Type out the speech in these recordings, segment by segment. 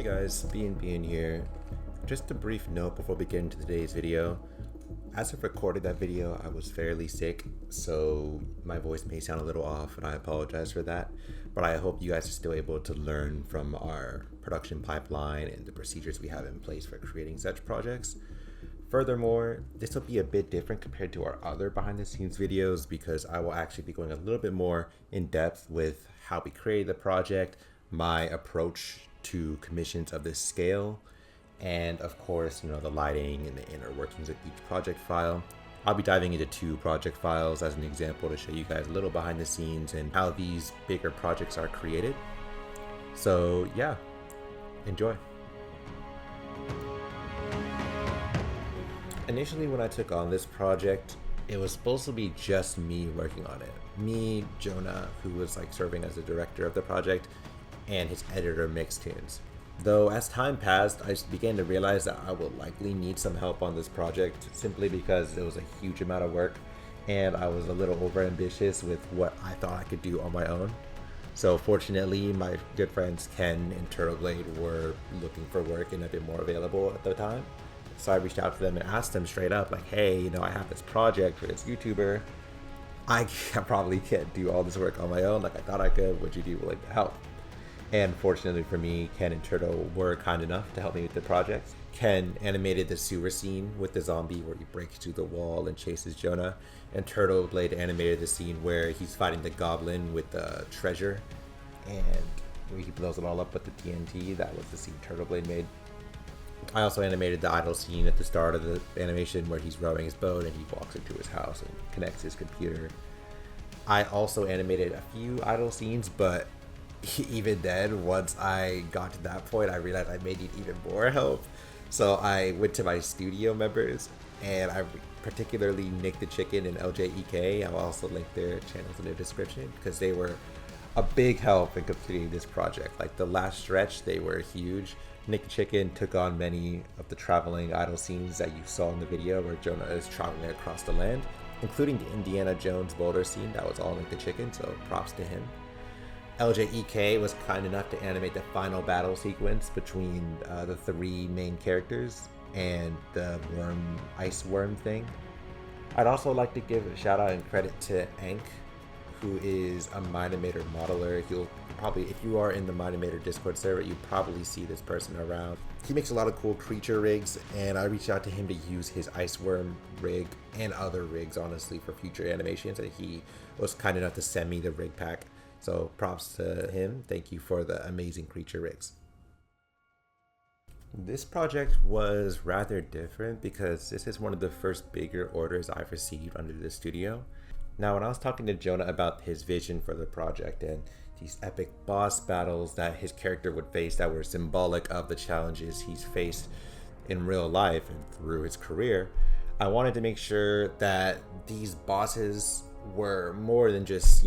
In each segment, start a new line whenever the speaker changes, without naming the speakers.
Hey guys, BeinBian here. Just a brief note before we get into today's video. As I've recorded that video, I was fairly sick, so my voice may sound a little off, and I apologize for that. But I hope you guys are still able to learn from our production pipeline and the procedures we have in place for creating such projects. Furthermore, this will be a bit different compared to our other behind the scenes videos because I will actually be going a little bit more in depth with how we created the project, my approach to commissions of this scale, and of course, the lighting and the inner workings of each project file. I'll be diving into 2 project files as an example to show you guys a little behind the scenes and how these bigger projects are created. So yeah, enjoy. Initially, when I took on this project, it was supposed to be just me working on it. Me, Jooonah, who was serving as the director of the project, and his editor Mixtunes. Though as time passed, I began to realize that I would likely need some help on this project simply because it was a huge amount of work and I was a little overambitious with what I thought I could do on my own. So fortunately, my good friends Ken and Turtleblade were looking for work and a bit more available at the time. So I reached out to them and asked them straight up, hey, I have this project for this YouTuber. I probably can't do all this work on my own like I thought I could. Would you be willing to help? And fortunately for me, Ken and Turtle were kind enough to help me with the project. Ken animated the sewer scene with the zombie where he breaks through the wall and chases Jooonah. And Turtleblade animated the scene where he's fighting the goblin with the treasure and where he blows it all up with the TNT. That was the scene Turtleblade made. I also animated the idle scene at the start of the animation where he's rowing his boat and he walks into his house and connects his computer. I also animated a few idle scenes, but even then, once I got to that point, I realized I may need even more help. So I went to my studio members, and I particularly Nick the Chicken and LJEK. I'll also link their channels in the description because they were a big help in completing this project. Like the last stretch, they were huge. Nick the Chicken took on many of the traveling idle scenes that you saw in the video where Jooonah is traveling across the land, including the Indiana Jones boulder scene. That was all Nick the Chicken, so props to him. LJEK was kind enough to animate the final battle sequence between the 3 main characters and the ice worm thing. I'd also like to give a shout out and credit to Anch, who is a Mine-Imator modeler. You'll probably, if you are in the Mine-Imator Discord server, you probably see this person around. He makes a lot of cool creature rigs, and I reached out to him to use his ice worm rig and other rigs, honestly, for future animations, and he was kind enough to send me the rig pack. So props to him. Thank you for the amazing creature rigs. This project was rather different because this is one of the first bigger orders I've received under the studio. Now, when I was talking to Jooonah about his vision for the project and these epic boss battles that his character would face that were symbolic of the challenges he's faced in real life and through his career, I wanted to make sure that these bosses were more than just,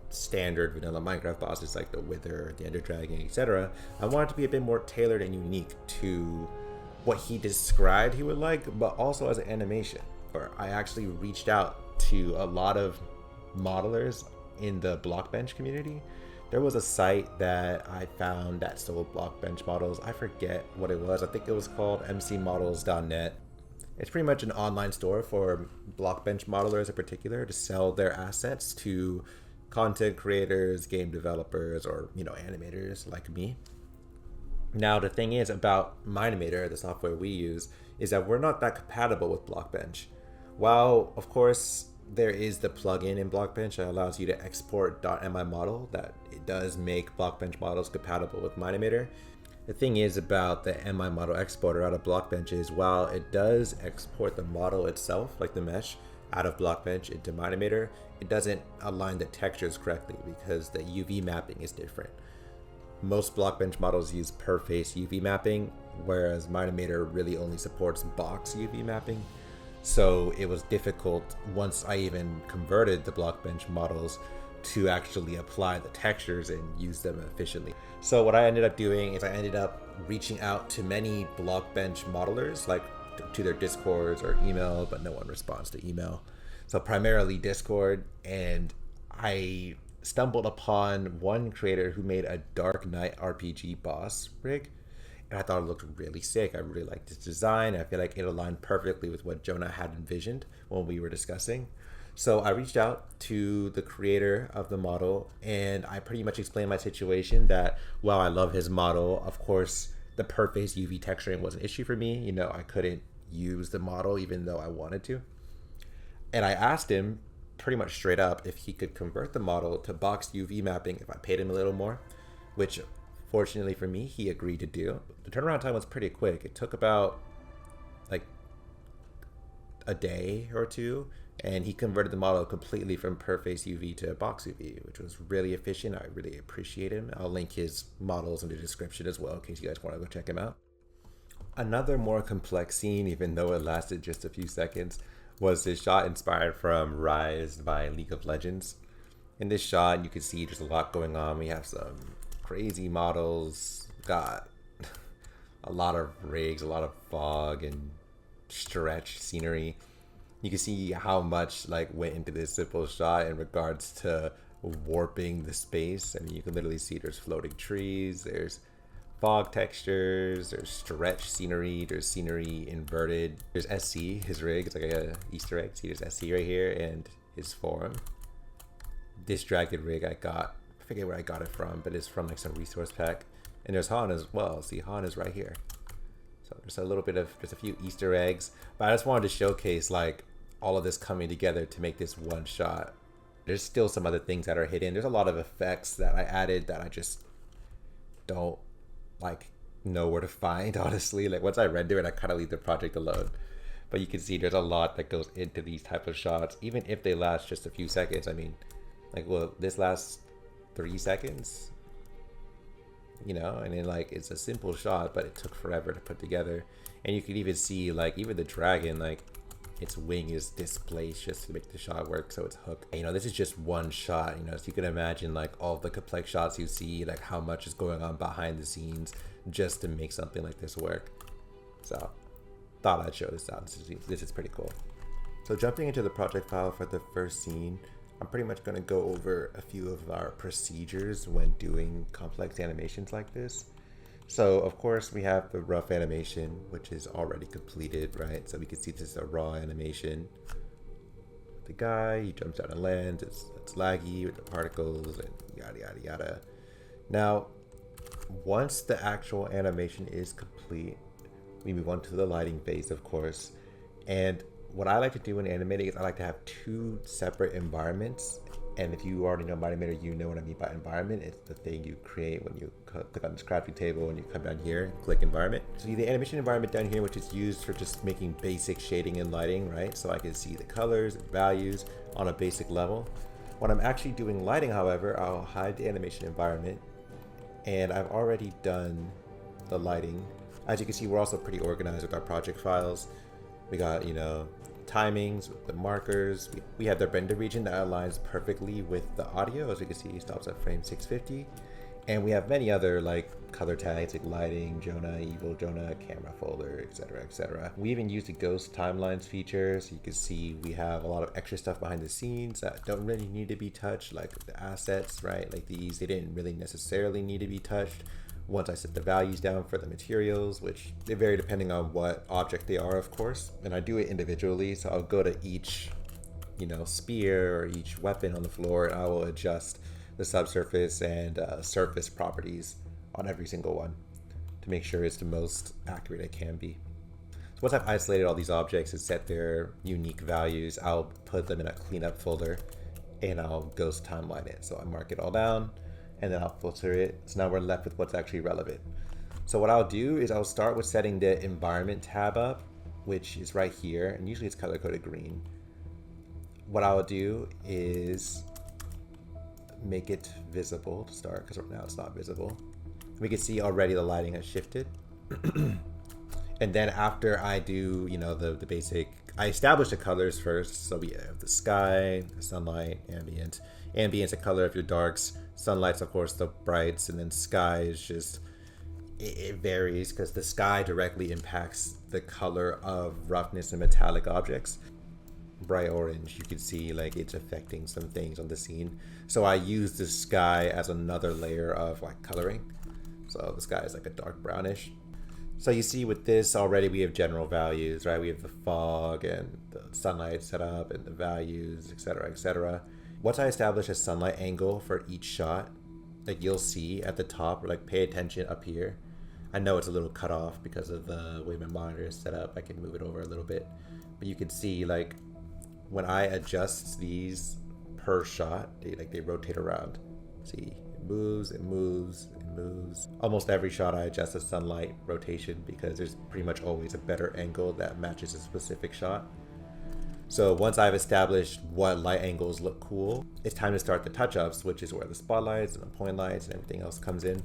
standard vanilla Minecraft bosses like the Wither, the Ender Dragon, etc. I wanted to be a bit more tailored and unique to what he described he would like, but also as an animation. Or I actually reached out to a lot of modelers in the Blockbench community. There was a site that I found that sold Blockbench models. I forget what it was. I think it was called mcmodels.net. It's pretty much an online store for Blockbench modelers in particular to sell their assets to content creators, game developers, or animators like me. Now the thing is about Mine-Imator, the software we use, is that we're not that compatible with Blockbench. While of course there is the plugin in Blockbench that allows you to export .mi-model, that it does make Blockbench models compatible with Mine-Imator. The thing is about the mi-model exporter out of Blockbench is while it does export the model itself, like the mesh, out of Blockbench into Mine-Imator, it doesn't align the textures correctly because the UV mapping is different. Most Blockbench models use per face UV mapping, whereas Mine-Imator really only supports box UV mapping. So it was difficult once I even converted the Blockbench models to actually apply the textures and use them efficiently. So what I ended up doing is I ended up reaching out to many Blockbench modelers, like to their Discords or email, but no one responds to email. So primarily Discord, and I stumbled upon one creator who made a Dark Knight RPG boss rig, and I thought it looked really sick. I really liked this design. I feel like it aligned perfectly with what Jooonah had envisioned when we were discussing. So I reached out to the creator of the model, and I pretty much explained my situation that while I love his model, of course, the per face UV texturing was an issue for me. You know, I couldn't use the model even though I wanted to. And I asked him pretty much straight up if he could convert the model to box UV mapping if I paid him a little more, which fortunately for me, he agreed to do. The turnaround time was pretty quick. It took about like a day or two, and he converted the model completely from per face UV to box UV, which was really efficient. I really appreciate him. I'll link his models in the description as well in case you guys want to go check him out. Another more complex scene, even though it lasted just a few seconds, was this shot inspired from Rise by League of Legends. In this shot, you can see there's a lot going on. We have some crazy models, got a lot of rigs, a lot of fog and stretch scenery. You can see how much like went into this simple shot in regards to warping the space. I mean, you can literally see there's floating trees, there's fog textures, there's stretch scenery, there's scenery inverted, there's SC, his rig, it's like a Easter egg. See, there's SC right here and his form. This dragon rig I got, I forget where I got it from, but it's from like some resource pack. And there's Han as well. See, Han is right here. So there's a little bit of, there's a few Easter eggs, but I just wanted to showcase like all of this coming together to make this one shot. There's still some other things that are hidden. There's a lot of effects that I added that I just don't like know where to find, honestly. Like once I render it, I kind of leave the project alone. But you can see there's a lot that goes into these type of shots, even if they last just a few seconds. I mean, like, well, this lasts 3 seconds, you know, and then like it's a simple shot, but it took forever to put together. And you can even see like even the dragon, like its wing is displaced just to make the shot work, so it's hooked. You know, this is just one shot, you know, so you can imagine like all the complex shots you see, like how much is going on behind the scenes just to make something like this work. So thought I'd show this out. This is pretty cool. So jumping into the project file for the first scene, I'm pretty much going to go over a few of our procedures when doing complex animations like this. So of course we have the rough animation, which is already completed, right? So we can see this is a raw animation. The guy, he jumps out and lands, it's laggy with the particles and yada yada yada. Now, once the actual animation is complete, we move on to the lighting phase, of course. And what I like to do in animating is I like to have 2 separate environments. And if you already know Mine-Imator, you know what I mean by environment. It's the thing you create when you click on this crafting table and you come down here and click environment. So the animation environment down here, which is used for just making basic shading and lighting, right? So I can see the colors and values on a basic level. When I'm actually doing lighting, however, I'll hide the animation environment. And I've already done the lighting. As you can see, we're also pretty organized with our project files. We got, you know, timings with the markers. We have the render region that aligns perfectly with the audio. As you can see, it stops at frame 650. And we have many other like color tags like lighting, Jooonah, evil Jooonah, camera folder, etc, etc. We even use the ghost timelines feature. So you can see we have a lot of extra stuff behind the scenes that don't really need to be touched, like the assets, right? Like these, they didn't really necessarily need to be touched. Once I set the values down for the materials, which they vary depending on what object they are, of course. And I do it individually, so I'll go to each, you know, spear or each weapon on the floor, and I will adjust the subsurface and surface properties on every single one to make sure it's the most accurate it can be. So once I've isolated all these objects and set their unique values, I'll put them in a cleanup folder and I'll ghost timeline it. So I mark it all down, and then I'll filter it. So now we're left with what's actually relevant. So what I'll do is I'll start with setting the environment tab up, which is right here, and usually it's color coded green. What I'll do is make it visible to start, because right now it's not visible. We can see already the lighting has shifted. And then after I do, you know, the basic, I establish the colors first. So we have the sky, the sunlight, ambient. Ambient's a color of your darks. Sunlight's of course the brights, and then sky is just, it varies because the sky directly impacts the color of roughness and metallic objects. Bright orange, you can see like it's affecting some things on the scene. So I use the sky as another layer of like coloring. So the sky is like a dark brownish. So you see with this already we have general values, right? We have the fog and the sunlight set up and the values, etc., etc. Once I establish a sunlight angle for each shot, like you'll see at the top, or like pay attention up here. I know it's a little cut off because of the way my monitor is set up. I can move it over a little bit, but you can see like when I adjust these per shot, they rotate around. See, it moves, it moves, it moves. Almost every shot I adjust the sunlight rotation because there's pretty much always a better angle that matches a specific shot. So once I've established what light angles look cool, it's time to start the touch-ups, which is where the spotlights and the point lights and everything else comes in.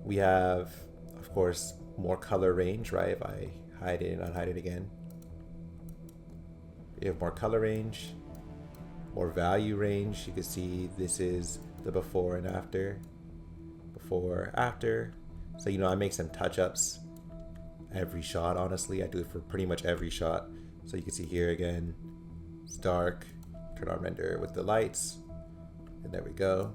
We have, of course, more color range, right? If I hide it and unhide it again. We have more color range, more value range. You can see this is the before and after. Before, after. So, you know, I make some touch-ups every shot, honestly. I do it for pretty much every shot. So you can see here again, it's dark, turn on render with the lights, and there we go.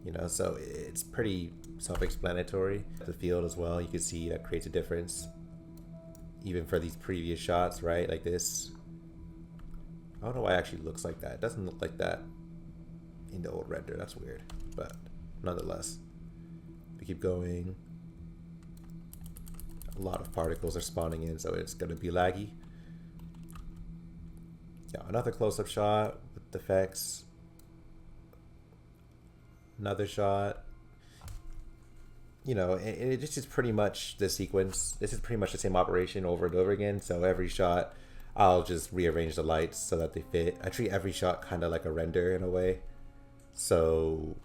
You know, so it's pretty self-explanatory. The field as well, you can see that creates a difference. Even for these previous shots, right, like this. I don't know why it actually looks like that. It doesn't look like that in the old render, that's weird. But nonetheless, we keep going. A lot of particles are spawning in, so it's gonna be laggy. Yeah, another close-up shot with the effects. Another shot. You know, and this is pretty much the sequence. This is pretty much the same operation over and over again. So every shot, I'll just rearrange the lights so that they fit. I treat every shot kind of like a render in a way. So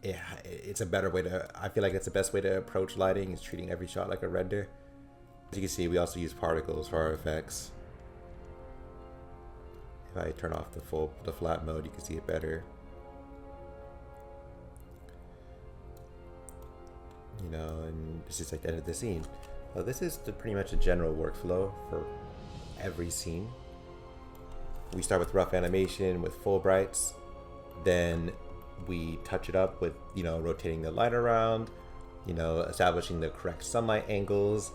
yeah, it's a better way to, I feel like it's the best way to approach lighting, is treating every shot like a render. As you can see, we also use particles for our effects. If I turn off the flat mode, you can see it better. You know, and this is like the end of the scene. So this is pretty much a general workflow for every scene. We start with rough animation with full brights, then we touch it up with, you know, rotating the light around, you know, establishing the correct sunlight angles,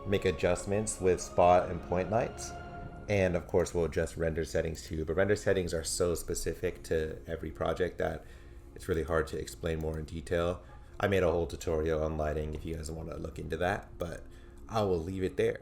make adjustments with spot and point lights, and of course we'll adjust render settings too. But render settings are so specific to every project that it's really hard to explain more in detail. I made a whole tutorial on lighting if you guys want to look into that, but I will leave it there.